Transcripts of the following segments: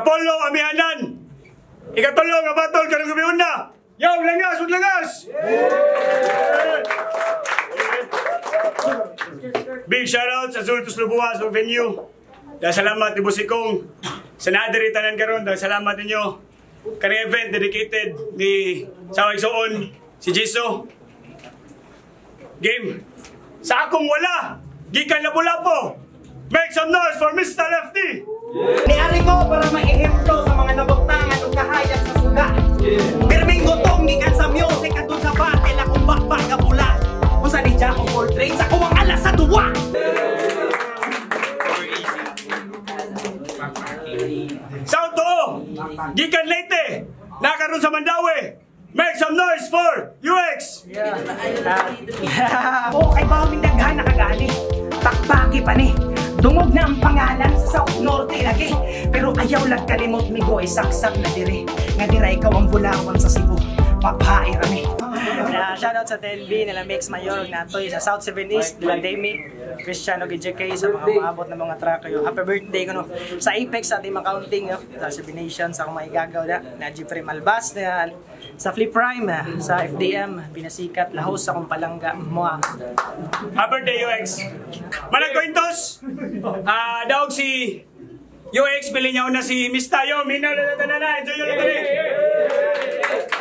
Kapolo, amihanan! Ikatulo nga batol ka ng gabiunda! Yaw, langas, huwag langas! Big shoutout sa Zultus Lubuas ng venue. Dahil salamat ni Busikong sa nadiritanan karon. Dahil salamat ninyo. Kani event dedicated ni Sawag Soon, si Jiso. Game. Sa akong wala, gikan lapu-lapo. Make some noise for Mr. Lefty! Niari ko para maihemplo sa mga nabuktangan o kahayag sa suga. Pirming gutong gikan sa music at sa battle akong bakbak ka pula. Kung sa ni Jack o portrait sa kuwang alas sa duwa. Sound to! Gikan Leyte! Nakaroon sa Mandawi! Make some noise for UX! O kay Bawing daghan nakagali. Takpaki pa ni. Dungog na ang pangalan sa South Norte lagi. Pero ayaw lang kalimot mi go isaksak na dire. Nga dira ikaw ang bulawan sa Cebu. Papae rami. Shoutout sa TNB nila Mix Mayor natoy sa South 7 East nila Demi Cristiano GJK sa mga maabot na mga track yo. Happy birthday kuno sa Apex sa team accounting yo. Sa 7 Nations sa kumay gagaw na Jeffrey Malbas na sa Flip Prime sa FDM binasikat lahos sa kong palangga mo. Happy birthday UX! Manang Quintos! Daog si UX pili niya una si Miss Tayo. Minaw na enjoy yun na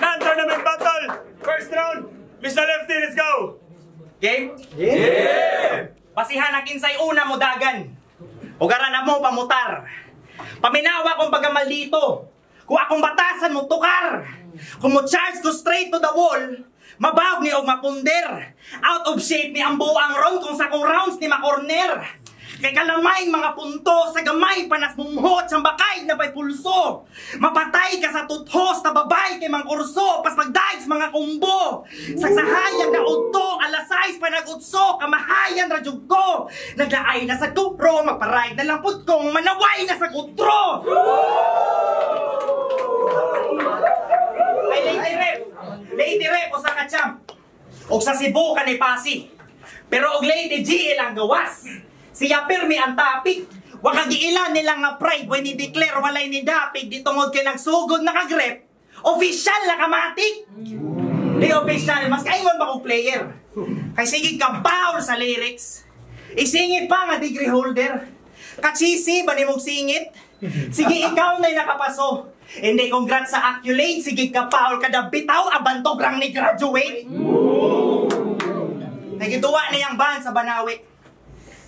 non-tournament battle! First round! Mr. Lefty, let's go! Game? Yeah! Basihan na kinsay una mo dagan. Ugaran na mo pamutar. Paminawa kong pagamal dito. Kung akong batasan mo tukar. Kung mo charge ko straight to the wall. Mabawag ni og mapunder. Out of shape ni ang buang ron kung sa kong rounds ni makorner. Kay kalamay mga punto sa gamay panas mumhot sa bakay na may pulso. Mapatay ka sa tuthos na babay kay mang kurso pas magdaig sa mga kumbo. Sagsahayag na udto alas 6 pa nag-utso kamahayan radyog ko. Naglaay na sa kupro magparide na lang pud kong manaway na sa kutro. Ay lady rep o sa kacham. Og sa Cebu ka ni Pasi. Pero og lady GL ang gawas. Siya pirmi ang topic. Wakag ilan nilang nga pride when i-declare walay ni dapig di tungod kay nagsugod nakagrep. Official na kamatik. Di official, mas kaingon ba kong player? Kay sige ka bawl sa lyrics. Isingit pa nga degree holder. Katsisi ba ni mong singit? Sige ikaw na'y nakapaso. Hindi congrats sa accolade. Sige ka bawl kada bitaw abantog rang ni graduate. Nagituwa niyang band sa Banawi.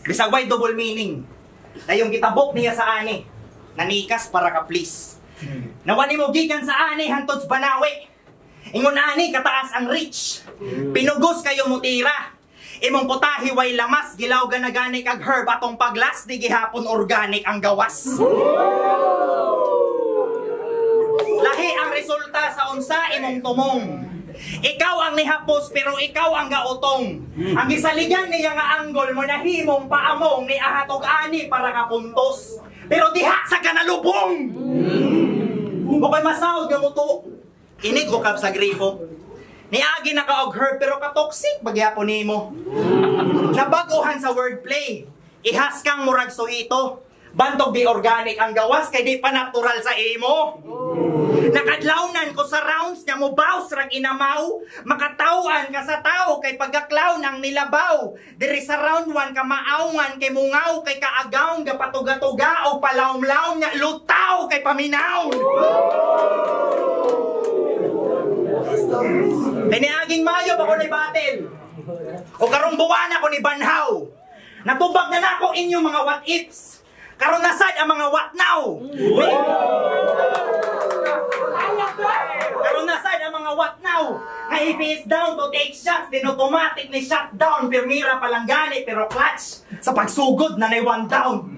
Bisag way double meaning. Na yung kitabok niya sa ani. Nanikas para ka please. Nawani mo gikan sa ani hantod sa Banawi. Ingon ani kataas ang reach. Pinugos kayo mutira. Imong putahi way lamas gilaw ganagani kag herb atong paglas di gihapon organic ang gawas. Lahi ang resulta sa unsa imong tumong. Ikaw ang nihapos pero ikaw ang gautong. Ang gisaligan niya nga anggol mo nahimong paamong ni ahatog ani para kapuntos. Pero diha sa kanalubong. Bukay masahod nga muto. Inig ko kap sa gripo. Niagi na ka og hurt pero ka-toxic bagyapon nimo. Nabaguhan sa wordplay. Ihas kang murag suhito. Bantog di organic ang gawas kay di pa natural sa imo. Nakadlawnan ko sa rounds nga mo bows rang inamaw. Makatawan ka sa tao kay pagka-clown ang nilabaw. Diri sa round 1 ka maawngan kay mungaw kay kaagaw nga patuga-tuga o palawm-lawm nga lutaw kay paminaw. Piniaging mayo pa ko ni battle. O karong buwan ako ni banhaw. Natubag na nako inyong mga what ifs. Karon nasad ang mga what now. Karon nasad ang mga what now. Nga if is down to take shots, then automatic ni shut down. Pirmira palang gani pero clutch. Sa pagsugod na one down.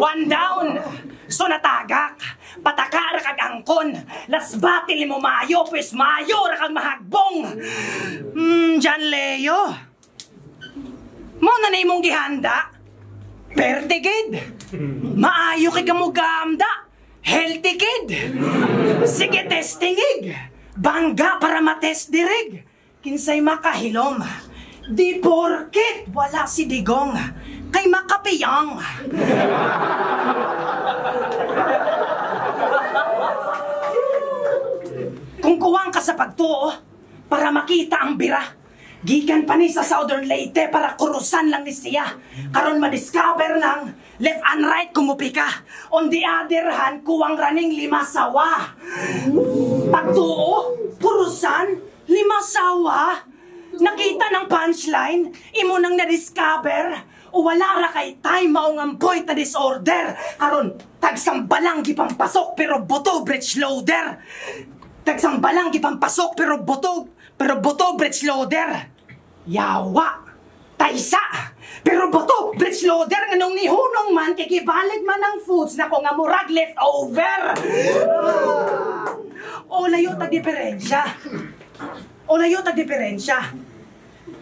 One down. So natagak. Patakara kag angkon. Las batil mo mayo. Pues mayo ra kag mahagbong. Jan Leo. Mo na imong gihanda. Perte kid. Maayo kay kamugamda. Healthy kid. Sige testingig. Bangga para mates dirig. Kinsay makahilom. Di porket wala si Digong. Kay makapiyang. Kung kuwang ka sa pagtuo, para makita ang bira. Gikan pa ni sa Southern Leyte para kurusan lang ni siya. Karon madiscover lang, left and right kumupi ka. On the other hand, kuwang raning limasawa. Pagtuo, kurusan, limasawa. Nakita ng punchline, imo nang na-discover. O wala ra kay time maong ampoy ta disorder. Karon, tagsambalang gipang pasok pero buto bridge loader. Tagsambalang gipang pasok pero buto bridge loader. Yawa, taysa, pero buto bridge loader nga nung nihunong man kay gibalig man ang foods na ko nga murag leftover. O layo tag diferensya.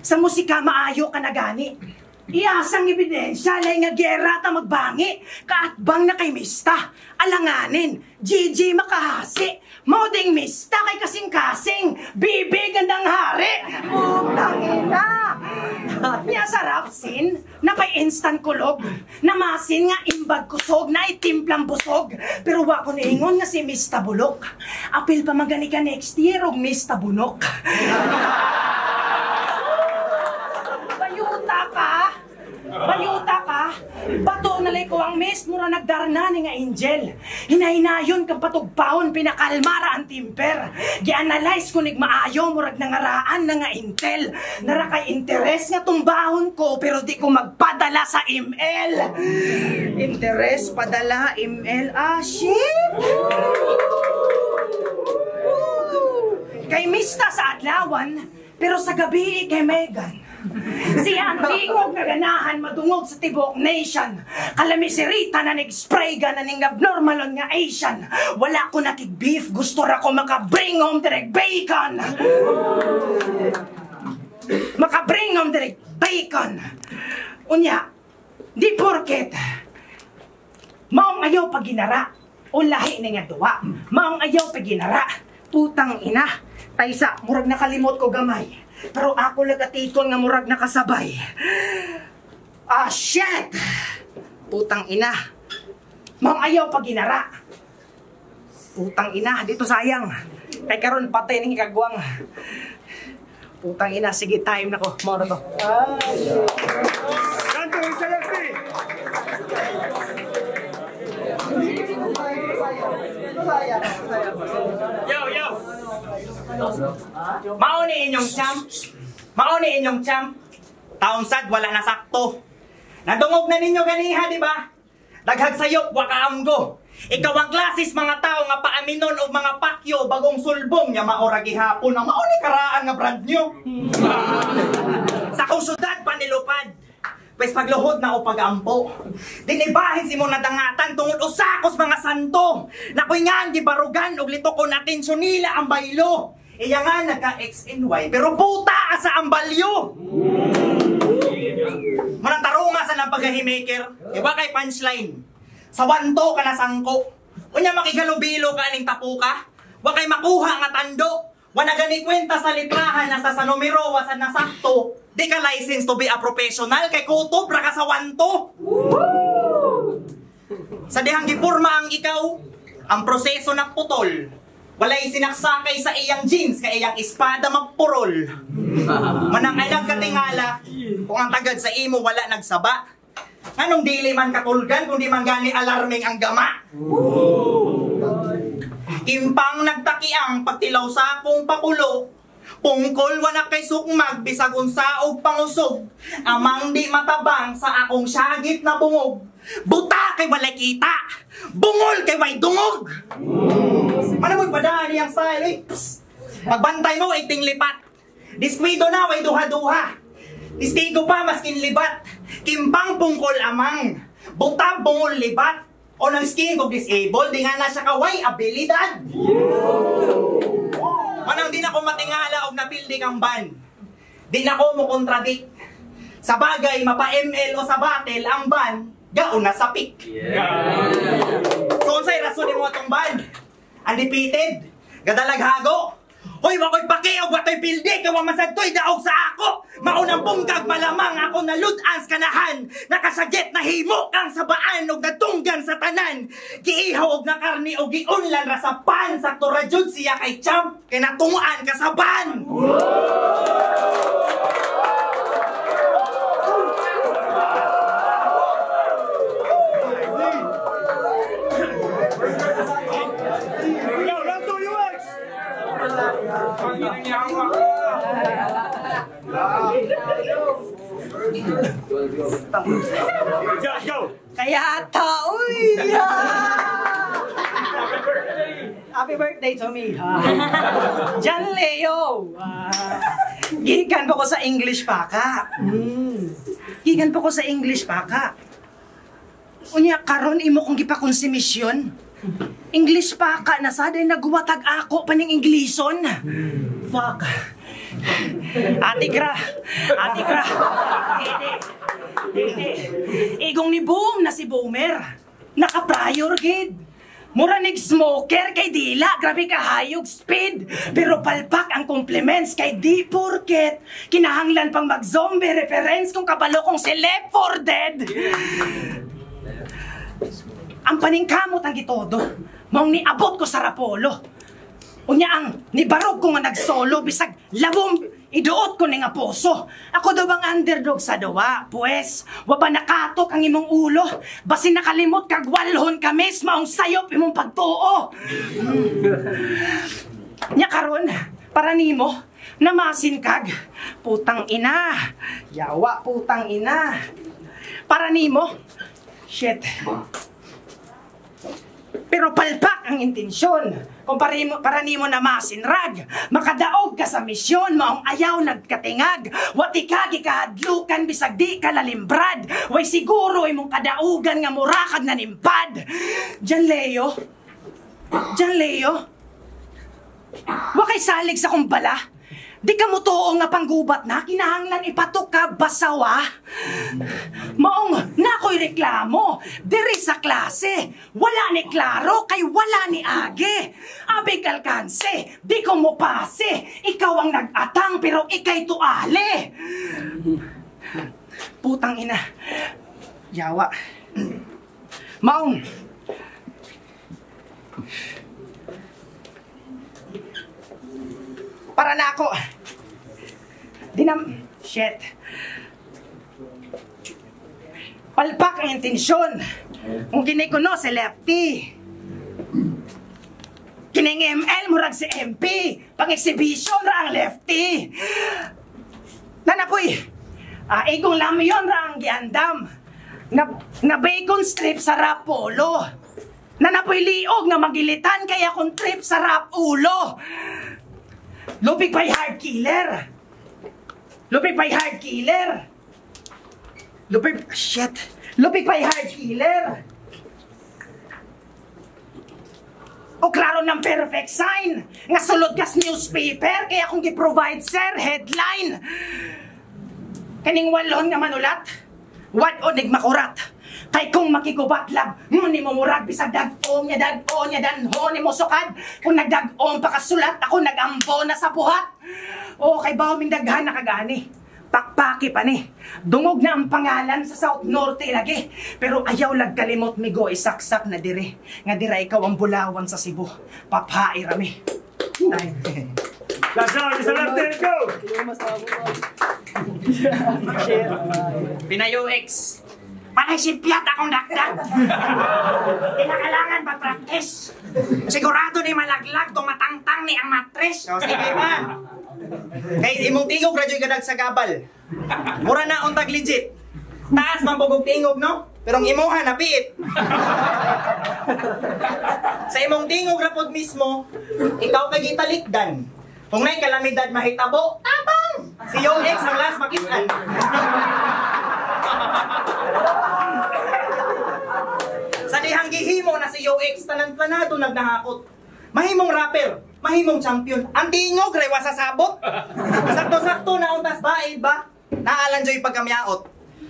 Sa musika maayo ka na gani. Iasang ebidensya, lay nga gera ta magbangi. Kaatbang na kay mista. Alanganin, GG makahasi. Moding mista kay kasing-kasing. Bibi gandang hari. Tangina. Niya sarap sin, na kay instant kulog. Namasin nga imbag kusog, na itimplang busog. Pero wako niingon nga si Mista Bulok. Apil pa magani ka next year og Mista Bunok. Bayuta ka, bato nalay ko ang miss, mura nagdarna ni nga angel. Hinahinayon kang patugpahon, pinakalmara ang timper. Gi-analyze ko nig maayo, murag nangaraan na nga intel. Narakay interes nga tumbahon ko, pero di ko magpadala sa email. Interes, padala, email, shit! Kay mista sa adlawan, pero sa gabi kay Megan. Siya ang tingog na ganahan madungog sa tibok nation. Kalami si Rita na nag-spray ga na ning abnormalon nga Asian. Wala ko nakig-beef, gusto ra ko maka-bring home direct bacon. Maka-bring home direct bacon. Unya, di porket maong ayaw pag ginara o lahi na nga duwa. Maong ayaw pag ginara. Putang ina, taysa, murag nakalimot ko gamay. Pero ako lagatikon nga murag nakasabay. Shit! Putang ina. Mang ayaw pag ginara. Putang ina, dito sayang. Kay karon patay ning ikagwang. Putang ina, sige time na ko. Mao na to. Kanto Excellency! Yo! Mauni inyong champ. Taon sad wala na sakto. Nadungog na ninyo ganiha, di ba? Daghag sayop wa kaamgo. Ikaw ang klasis mga tao nga paaminon og mga pakyo bagong sulbong nya maora gihapon ang mauni karaan nga brand new. Sa kusudad panilupad. Pwes pagluhod na o pag-ampo. Dinibahin si mo nadangatan tungod usakos mga santo. Nakoy nga ang gibarugan og lito ko natensyon nila ang baylo. Iya nga nagka-X and Y pero puta sa ambalyo. Manataro nga sa nang pag-maker. Iba kay punchline. Sa wanto ka na sangko. Unya makigalubilo ka aning tapuka. Wa kay makuha nga tando. Wa na gani kwenta sa litrahan na sa numero wa sa nasakto. Di ka license to be a professional kay kutob ra ka sa wanto. Sa dihang gipurma ang ikaw, ang proseso ng putol. Walay sinaksakay sa iyang jeans kay iyang espada magpurol. Manang-alang katingala kung ang tagad sa imo wala nagsaba. Anong dili man katulgan kundi man gani alarming ang gama. Impang nagtakiang pagtilaw sa akong pakulo. Pungkol wala kay sukmag bisag unsa og pangusog. Amang di matabang sa akong syagit na bungog. Buta kay walay kita. Bungol kay way dungog. Ano mo'y padaan niyang style, Pagbantay mo, ay tinglipat. Diskwido na, way duha-duha. Distigo pa, maskin libat. Kimpang pungkol amang. Buta, bungol libat. O nang skin kog disabled, di nga na siya kaway abilidad. Manang di na ko matingala og napildi kang ban. Di na ko mo kontradik. Sa bagay, mapa-ML o sa battle, ang ban, gaon na sa pick. So, unsay rason ni mo atong ban? Undefeated, gadalaghago, Hoy, wako'y pakiog, wato'y pildi, kawa masadto'y daog sa ako. Maunang bunggag malamang ako nalutans kanahan. Nakasagit na himo kang sabaan o natunggan sa tanan. Giihaw og na karni o giunlan ra sa pan. Sa turajud siya kay champ, kay natunguan ka sa ban. Let's go! Kaya ata, uy! Happy birthday to me. Jan Leo. Gikan po ko sa English Paka. Gikan po ko sa English Paka. Unya karon imo kong gipakonsumisyon. English Paka na saday nagwatag ako paning Inglison. Fuck. Ate Gra. Hindi. Igong ni Boom na si Boomer. Naka-prior gid. Mura nag-smoker kay Dila, grabe ka hayog speed. Pero palpak ang compliments kay di porket. Kinahanglan pang mag-zombie reference kung kabalo kong si Left 4 Dead. Ang paningkamot ang gitodo, maong niabot ko sa Rapolo. Unya ang nibarog ko nga nag-solo, bisag labong iduot ko ni nga puso. Ako daw ang underdog sa dawa, pues, waba nakatok ang imong ulo. Basin nakalimot kag walhon kamis, maong sayop imong pagtuo. Nya karon, para nimo, namasin kag, putang ina, yawa putang ina. Para nimo, shit. Pero palpak ang intensyon. Kung para nimo na masinrag, makadaog ka sa misyon, maong ayaw nagkatingag. Wati ka gikahadlukan bisag di ka lalimbrad. Way siguro imong kadaugan nga murakag na nimpad. Jan Leo? Wakay salig sa kong bala? Di ka mo tuong nga panggubat na, kinahanglan ipatok ka basawa. Maong nako'y reklamo, diri sa klase. Wala ni klaro, kay wala ni age. Abig alkanse, di ko mo pase. Ikaw ang nag-atang, pero ikay tuale. Putang ina. Yawa. Maong. Para na ako. Shit. Palpak ang intensyon. Kung kinikuno si Lefty. Kining ML murag si MP. Pang-exhibition ra ang Lefty. Nanapoy. Igong lamyon ra ang giandam. Na bacon strip sa Rapolo. Nanapoy liog nga magilitan kaya kung trip sa rap ulo. Lupig pa'y hard killer. Lupig pa'y hard killer. Lupig pa'y hard killer. O klaro ng perfect sign. Nga sulod kas newspaper kaya kung gi-provide sir headline. Kaning walon nga manulat. What o nigmakurat. Kay kung makikubatlab, ni mo murag bisag dag-om niya danho ni mo sukad. Kung nagdag-om pa kasulat, ako nagambo na sa buhat. O kay bawming daghan na kagani. Pakpaki pa ni. Dungog na ang pangalan sa South Norte lagi. Pero ayaw lagkalimot mi go isaksak na dire. Nga dira ikaw ang bulawan sa Cebu. Paphaay rami. Last round, isa lang, let's go! Pinayo X. Panay simpyat akong dakdak. Kinakailangan pag-practice. Sigurado ni malaglag tong matangtang ni ang matres. O sige ma. Kay imong tingog radyo'y gadag sa gabal. Mura na untag legit. Taas man pugog tingog no? Pero ang imuha na piit. Sa imong tingog rapod mismo, ikaw kay gitalikdan. Kung na'y kalamidad mahitabo, tabang! Si Yung X ang last makisan. Sa dihang gihimo na si UX tanan-tanado nagnahakot. Mahimong rapper, mahimong champion. Ang tingog ray sa sabot. Sakto-sakto na untas baid ba? Naalan joy pagkamyaot.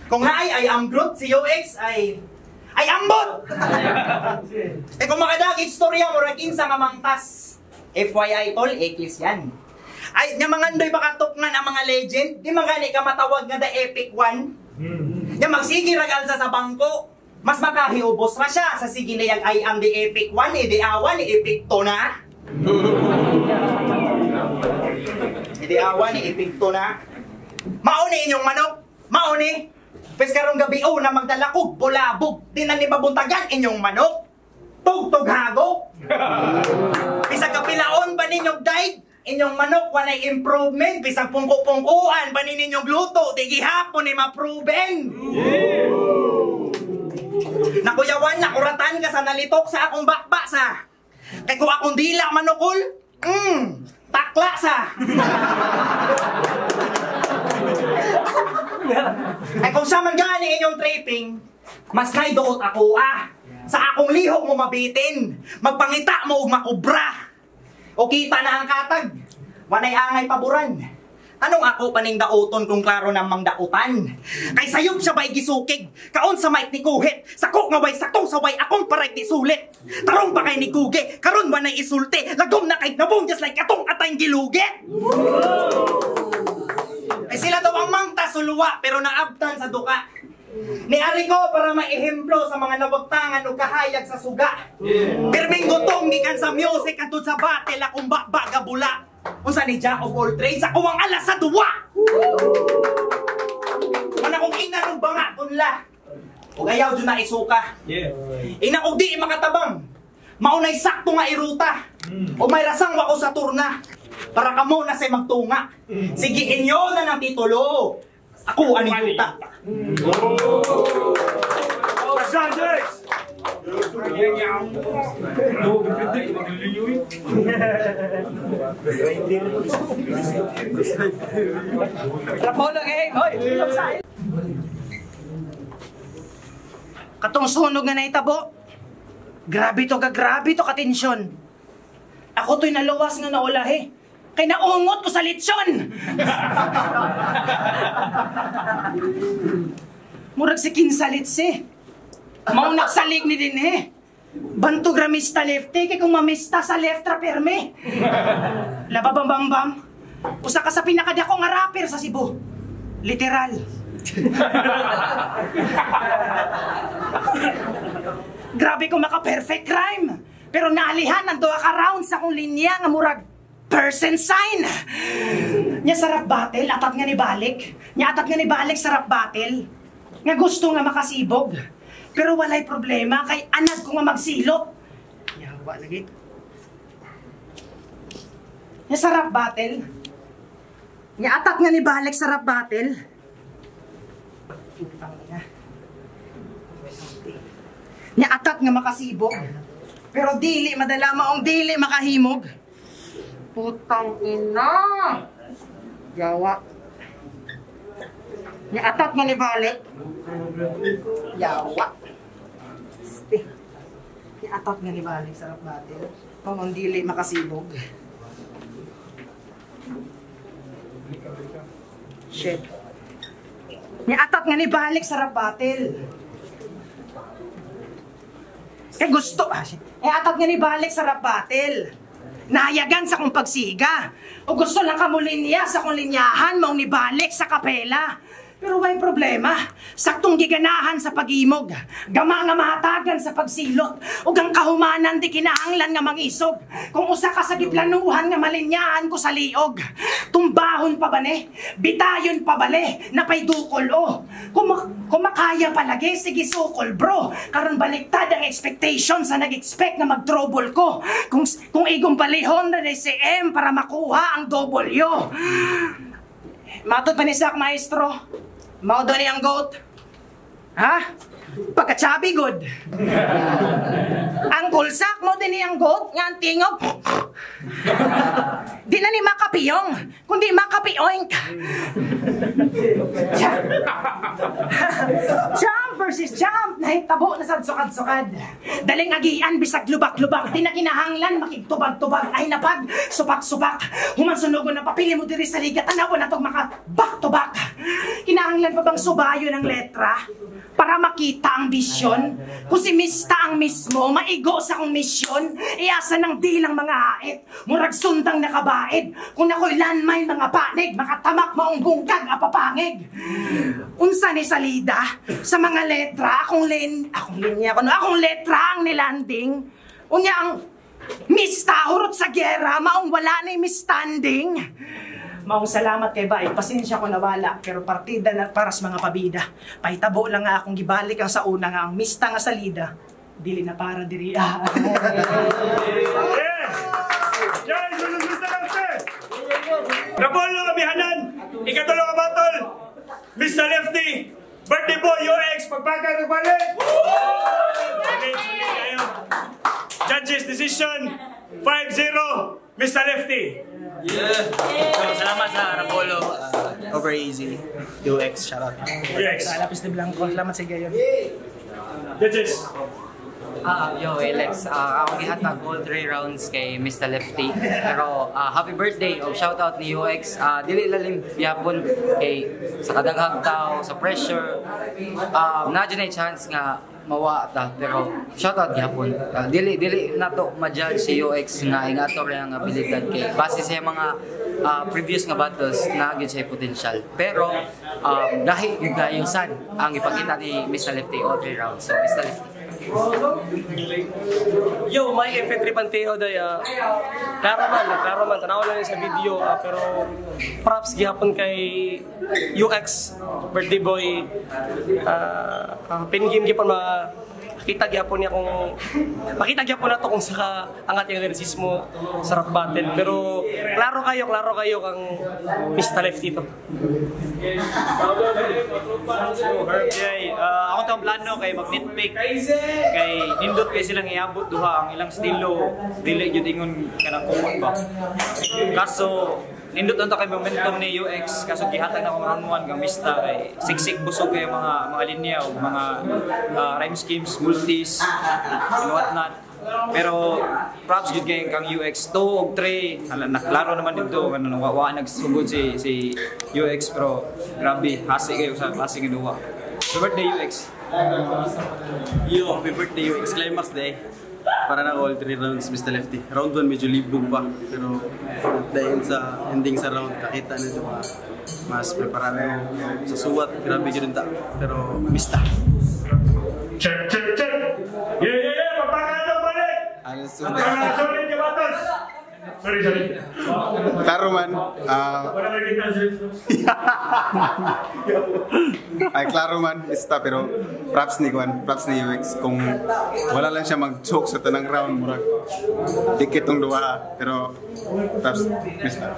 Kung naay ay ambrot, si UX ay ambot. Kung makadag istorya mo ra kinsa nga mangtas. FYI tol, ekis yan. Ay, nga mga andoy makatukngan ang mga legend, di magani ka matawag nga the epic one. Nga magsigi ragalsa sa bangko, mas makahiubos ra siya sa sige na yung I am the epic one, di awan, epic to na. Di awan, epic to na. Mauni inyong manok, mauni. Pes karong gabi na magdalakog, bulabog, di na ni mabuntagan inyong manok. Tugtog hago. Bisag kapilaon ba ninyong diet? Inyong manok, walay improvement. Bisag pungko-pungkuan ba ninyong luto? Di gihapon ni ma-proven. Nakuyawan, nakuratan ka sa nalitok sa akong bakbasa. Kaya kung akong dila manukol, takla sa. Ay kung sa man gani inyong tripping, mas kay doot ako sa akong lihok mo mabitin, magpangita mo ug makubra. O kita na ang katag, wanay angay paboran. Anong ako paning daoton kung klaro namang dautan? Kay sayop siya bay gisukig, kaon sa mic ni kuhit, sako nga way sakong saway akong paray ti sulit. Tarong pa kay ni kuge, karon wanay isulti, lagom na kay nabong just like atong atay gilugit. Ay sila daw ang mangta suluwa pero naabtan sa duka. Niari ko para maihemplo sa mga nabagtangan o kahayag sa suga. Pirming gutong gikan sa music atod sa battle akong baga bula. Unsa ni Jack of all trades ako ang alas sa duwa. Mana kong ina ng banga tunla. O gayaw dyan na isuka. Ina kong di makatabang. Maunay sakto nga iruta. O may rasang wako sa turna. Para kamo na say magtunga. Sige inyo na ng titulo. Ako ang yuta. Katong sunog nga naitabo. Grabe to katensyon. Ako to'y naluwas nga naulahi. Kay naungot ko sa litsyon! Murag si kinsalits eh. Maong nagsalig ni din eh. Bantog ramista lefty, kay kung mamista sa left perme. Lababambambam. Usa ka sa pinakadako nga rapper sa Cebu. Literal. Grabe ko maka-perfect rhyme. Pero naalihan ang duha ka rounds sa kong linya nga murag person sign. Nya sa rap battle, atat nga ni balik. Nya atat nga ni balik sa rap battle. Nga gusto nga makasibog. Pero walay problema kay anad ko nga magsilot. Yawa lagi. Nya sa rap battle. Nya atat nga ni balik sa rap battle. Nya atat nga makasibog. Pero dili madala maong dili makahimog. Putang ina! Yawa. Nya atat nga ni balik. Yawa. Nya atat nga ni balik sa rap battle. Maong dili makasibog. Shit. Nya atat nga ni balik sa rap battle. Kaya gusto, atat nga ni balik sa rap battle. Nahayagan sa kong pagsiga. O gusto lang kamulinya sa kong linyahan, maong ni balik sa kapela. Pero may problema, saktong giganahan sa pag-imog, gama nga mahatagan sa pagsilot, ug ang kahumanan di kinahanglan nga mangisog. Kung usa ka sa giplanuhan nga malinyahan ko sa liog, tumbahon pa bane, bitayon pa bale, napaydukol o. Kung makaya palagi, sige sukol bro. Karon baliktad ang expectation sa nag-expect nga mag-trouble ko. Kung igong balihon na si M para makuha ang W. Matod pa ni Sak, maestro. Mao doon niyang goat. Ha? Pagka-chubby good. Ang kulsak mo din niyang goat, nga ang tingog. Di na ni makapiyong, kundi makapioink. Jumper Francis jump, nahitabo na sad sukad-sukad. Daling agian, bisag lubak-lubak, di na kinahanglan, makigtubag-tubag, ay napag, supak-supak. Humansunogon na papili mo diri sa liga, tanaw na itong maka back-to-back. Kinahanglan pa bang subayo ng letra? Para makita ang bisyon? Kung si Mista ang mismo, maigo sa akong misyon, iasa ng dilang mga hait, murag sundang nakabaid. Kung ako'y landmine mga panig, makatamak maong bungkag apapangig. Unsa ni salida sa mga letra, akong letra ang nilanding. Unya ang Mista hurot sa gera, maong wala na yung mistanding. Maong salamat kay Bay, pasensya ko nawala, pero partida na para sa mga pabida. Pahitabo lang nga akong gibalik ang sa una nga ang Mista nga salida. Dili na para diri. Yes! Yes! Sulong Mr. Lefty! Rapolo kabihanan! Ikatulong ka batol! Mr. Lefty! Birthday boy, UX! Pagpaka ng balik! Judges decision 5-0 Mr. Lefty! Yeah. So, salamat sa Rapolo. Over easy. UX, shout out. UX! Lapis de Blanco, salamat sa gayon. Judges! Yo, Alex, ako gihatag all 3 rounds kay Mr. Lefty. Pero happy birthday o shoutout ni UX. Dili lalim yapon kay sa kadaghang tao, sa pressure. Na chance nga mawa ta, pero shoutout gyapon. Dili nato ma-judge si UX nga ingato ra ang abilidad kay base sa mga previous nga battles na gyud siya potential. Pero dahil gayusan ang ipakita ni Mr. Lefty all 3 rounds. So Mr. Lefty. Yo, may F3 Panteo day. Klaro man, tanaw lang sa video. Pero props gihapon kay UX, birthday boy. Pin game gihapon makita gyapon niya kung makita gyapon nato kung sa angat yung resismo sa rap battle, pero klaro kayo kang Mr. Lefty to. Herb Jay, ako tong plano kay mag-nitpick kay nindot kay silang iabot duha ang ilang estilo dili gyud ingon kanang kumot ba. Kaso nindot lang kay momentum ni UX, kaso gihatag na ko round 1 kang Mista kay siksik busog kay mga linya o mga rhyme schemes, multis, and whatnot. Pero props jud kay kang UX 2 og 3 naklaro naman dito ano wa nagsugod si UX, pero grabe hasi kayo sa klase nga duwa. Happy birthday UX. Yo, happy birthday UX, climax day. Para na all 3 rounds Mr. Lefty. Round 1 medyo libog pa, pero dahil sa ending sa round nakita na ito mas preparado sa suwat, grabe yun ta, pero Mista. Check! Yeah! Papakado balik! Sorry, Jabatos! Sorry. Klaro man. Ay, klaro man, Mista, pero props ni UX. Kung wala lang siya mag-choke sa tanang round, murag dikit tong duwa, pero props, Mista.